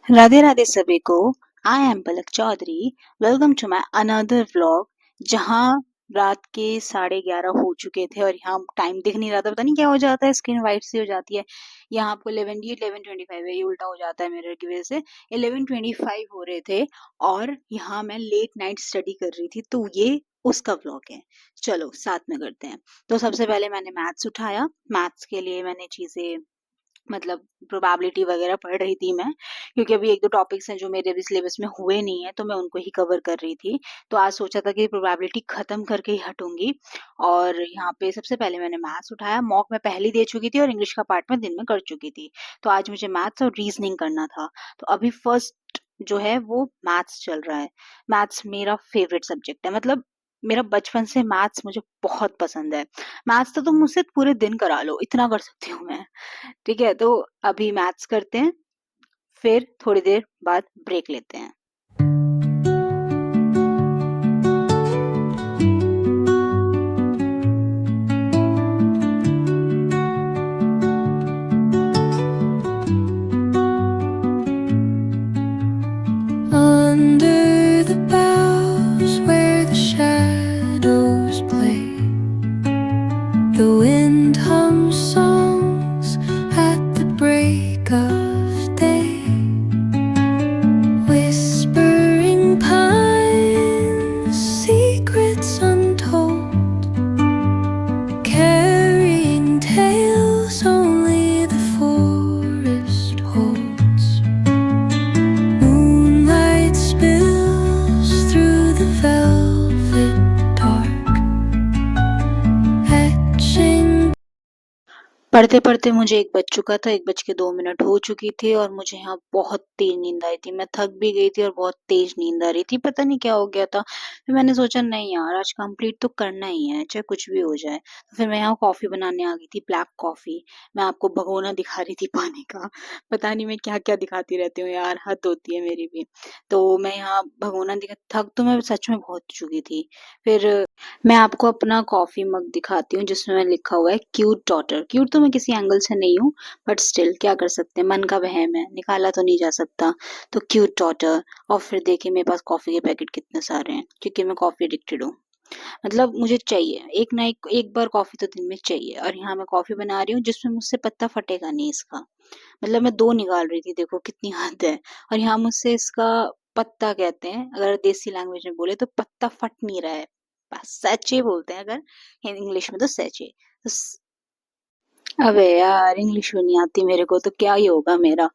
राधे राधे सभी को। I am Palak Chaudhary. Welcome to my another vlog. जहाँ रात के 11:30 हो चुके थे और यहाँ टाइम दिख नहीं रहा था। पता नहीं क्या हो जाता है, स्क्रीन वाइट सी हो जाती है। यहाँ आपको 11:25 है, ये उल्टा हो जाता है मिरर की वजह से। 11:25 हो रहे थे और यहाँ मैं लेट नाइट स्टडी कर रही थी, तो ये उसका व्लॉग है। चलो साथ में करते हैं। तो सबसे पहले मैंने मैथ्स उठाया। मैथ्स के लिए मैंने चीजें मतलब प्रोबेबिलिटी वगैरह पढ़ रही थी मैं, क्योंकि अभी एक दो टॉपिक्स हैं जो मेरे अभी सिलेबस में हुए नहीं है, तो मैं उनको ही कवर कर रही थी। तो आज सोचा था कि प्रोबेबिलिटी खत्म करके ही हटूंगी। और यहाँ पे सबसे पहले मैंने मैथ्स उठाया। मॉक मैं पहले दे चुकी थी और इंग्लिश का पार्ट में दिन में कर चुकी थी। तो आज मुझे मैथ्स और रीजनिंग करना था। तो अभी फर्स्ट जो है वो मैथ्स चल रहा है। मैथ्स मेरा फेवरेट सब्जेक्ट है, मतलब मेरा बचपन से मैथ्स मुझे बहुत पसंद है। मैथ्स तो तुम मुझसे पूरे दिन करा लो, इतना कर सकती हूँ मैं। ठीक है, तो अभी मैथ्स करते हैं, फिर थोड़ी देर बाद ब्रेक लेते हैं। Under the boughs where the shadows play, the wind hums songs at the break of day. Whispering pines, secrets untold, carrying tales only the forest holds. Moonlight spills through the velvet dark, etching. पढ़ते पढ़ते मुझे 1 बज चुका था, 1:02 हो चुकी थी और मुझे यहाँ बहुत तेज नींद आई थी। मैं थक भी गई थी और बहुत तेज नींद आ रही थी, पता नहीं क्या हो गया था। फिर मैंने सोचा नहीं यार, आज कंप्लीट तो करना ही है, चाहे कुछ भी हो जाए। तो फिर मैं यहाँ कॉफी बनाने आ गई थी, ब्लैक कॉफी। मैं आपको भगोना दिखा रही थी पानी का। पता नहीं मैं क्या क्या दिखाती रहती हूँ यार, हद होती है मेरी भी। तो मैं यहाँ भगोना दिखा, थक तो मैं सच में बहुत चुकी थी। फिर मैं आपको अपना कॉफी मग दिखाती हूँ जिसमें लिखा हुआ है क्यूट डॉटर। क्यूट तो मैं किसी एंगल से नहीं हूँ, बट स्टिल क्या कर सकते हैं, मन का वहम है, निकाला तो नहीं जा सकता। तो क्यूट डॉटर। और फिर देखिए मेरे पास कॉफी के पैकेट कितने सारे हैं, क्योंकि मैं कॉफी एडिक्टेड हूँ। मतलब मुझे चाहिए एक ना एक बार कॉफी तो दिन में चाहिए। और यहाँ मैं कॉफी बना रही हूँ जिसमें मुझसे पत्ता फटेगा नहीं इसका। मतलब मैं दो निकाल रही थी, देखो कितनी हद है। और यहाँ मुझसे इसका पत्ता कहते हैं, अगर देसी लैंग्वेज में बोले तो पत्ता फट नहीं रहा है। बस सैचे बोलते हैं, अगर इंग्लिश में तो सैचे। तो अबे यार, इंग्लिश भी नहीं आती मेरे को, तो क्या ही होगा मेरा।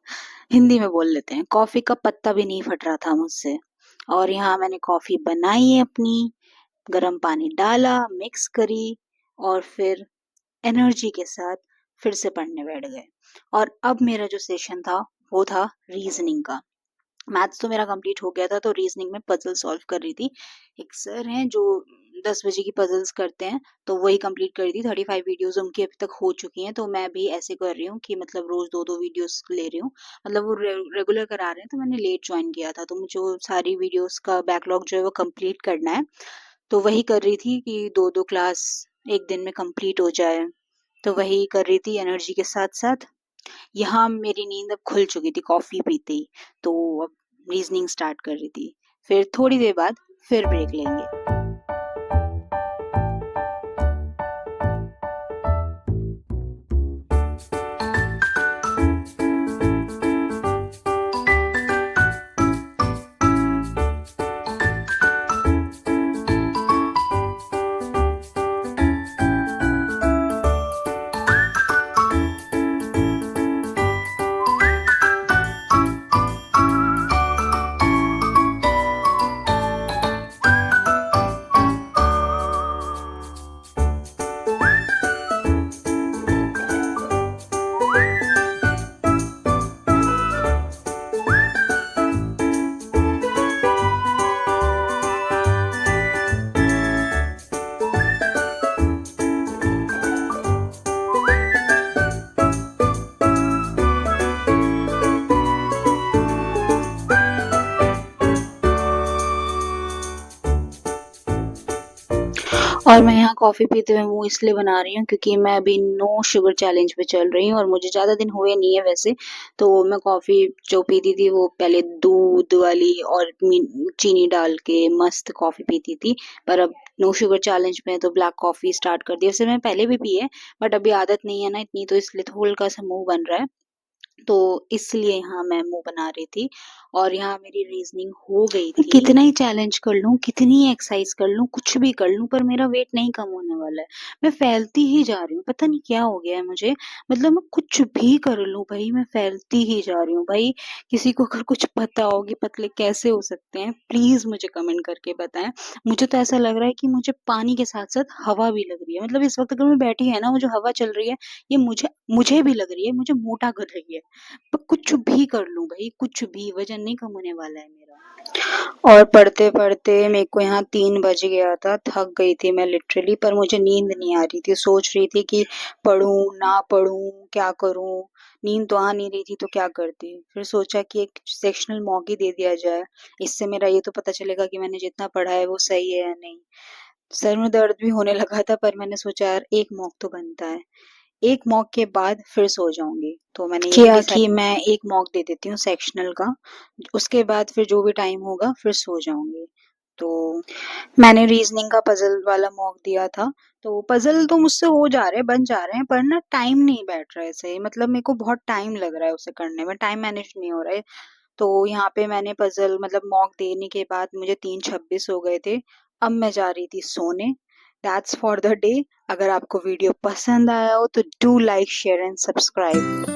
हिंदी में बोल लेते हैं। कॉफी का पत्ता भी नहीं फट रहा था मुझसे। और यहाँ मैंने कॉफी बनाई है अपनी, गर्म पानी डाला, मिक्स करी और फिर एनर्जी के साथ फिर से पढ़ने बैठ गए। और अब मेरा जो सेशन था वो था रीजनिंग का। मैथ्स तो मेरा कंप्लीट हो गया था, तो रीजनिंग में पजल सॉल्व कर रही थी। एक सर हैं जो 10 बजे की पजल्स करते हैं, तो वही कंप्लीट कर रही थी। 35 वीडियोस उनकी अभी तक हो चुकी हैं, तो मैं भी ऐसे कर रही हूँ कि मतलब रोज दो दो वीडियोस ले रही हूँ। मतलब वो रेगुलर करा रहे हैं, तो मैंने लेट ज्वाइन किया था, तो मुझे वो सारी वीडियोस का बैकलॉग जो है वो कंप्लीट करना है। तो वही कर रही थी कि दो दो क्लास एक दिन में कंप्लीट हो जाए। तो वही कर रही थी एनर्जी के साथ साथ। यहाँ मेरी नींद अब खुल चुकी थी कॉफी पीते ही, तो अब रीजनिंग स्टार्ट कर रही थी। फिर थोड़ी देर बाद फिर ब्रेक लेंगे। और मैं यहाँ कॉफ़ी पीते हुए मुँह इसलिए बना रही हूँ क्योंकि मैं अभी नो शुगर चैलेंज पे चल रही हूँ और मुझे ज़्यादा दिन हुए नहीं है वैसे। तो मैं कॉफ़ी जो पीती थी वो पहले दूध वाली और चीनी डाल के मस्त कॉफ़ी पीती थी। पर अब नो शुगर चैलेंज में तो ब्लैक कॉफ़ी स्टार्ट कर दी। वैसे मैं पहले भी पी है बट अभी आदत नहीं है ना इतनी, तो इसलिए हल्का-सा मुँह बन रहा है। तो इसलिए यहाँ मैं मुँह बना रही थी और यहाँ मेरी रीज़निंग हो गई थी। कितना ही चैलेंज कर लूँ, कितनी ही एक्सरसाइज़ कर लूँ, कुछ भी कर लूँ पर मेरा वेट नहीं कम होने वाला है। मैं फैलती ही जा रही हूँ, पता नहीं क्या हो गया है मुझे। मतलब मैं कुछ भी कर लूँ भई मैं फैलती ही जा रही हूँ। भई किसी को अगर कुछ पता हो कि पतले कैसे हो सकते हैं, प्लीज़ मुझे कमेंट करके बताएँ। मुझे तो ऐसा लग रहा है कि मुझे पानी के साथ-साथ हवा भी लग रही है। मतलब इस वक़्त अगर मैं बैठी है ना, वो जो हवा चल रही है, ये मुझे मुझे भी लग रही है, मुझे मोटा कर रही है। पर कुछ भी कर लूँ भई, कुछ भी, वज़न नहीं कम होने वाला है मेरा। और पढ़ते-पढ़ते मेरे को यहाँ 3 बज गया था, थक गई थी मैं लिटरली, पर मुझे नींद नहीं आ रही थी। सोच रही थी कि पढ़ूँ, ना पढ़ूँ, क्या करूँ? नींद तो आ नहीं रही थी तो क्या करती? फिर सोचा कि एक सेक्शनल मॉक ही दे दिया जाए, इससे मेरा ये तो पता चलेगा कि मैंने जितना पढ़ा है वो सही है या नहीं। सर में दर्द भी होने लगा था पर मैंने सोचा यार एक मॉक तो बनता है। एक मॉक के बाद फिर सो जाऊँगी। तो मैंने यही किया कि मैं एक मॉक दे देती हूँ सेक्शनल का, उसके बाद फिर जो भी टाइम होगा फिर सो जाऊँगी। तो मैंने रीज़निंग का पज़ल वाला मॉक दिया था, तो पज़ल तो मुझसे हो जा रहे हैं, बन जा रहे हैं, पर ना टाइम नहीं बैठ रहा है सही, मतलब मेरे को बहुत टाइम लग रहा है उसे करने में, टाइम मैनेज नहीं हो रहा है। तो यहाँ पे मैंने पज़ल मतलब मॉक देने के बाद मुझे 3:26 हो गए थे। अब मैं जा रही थी सोने। That's for the day. अगर आपको वीडियो पसंद आया हो तो do like, share and subscribe.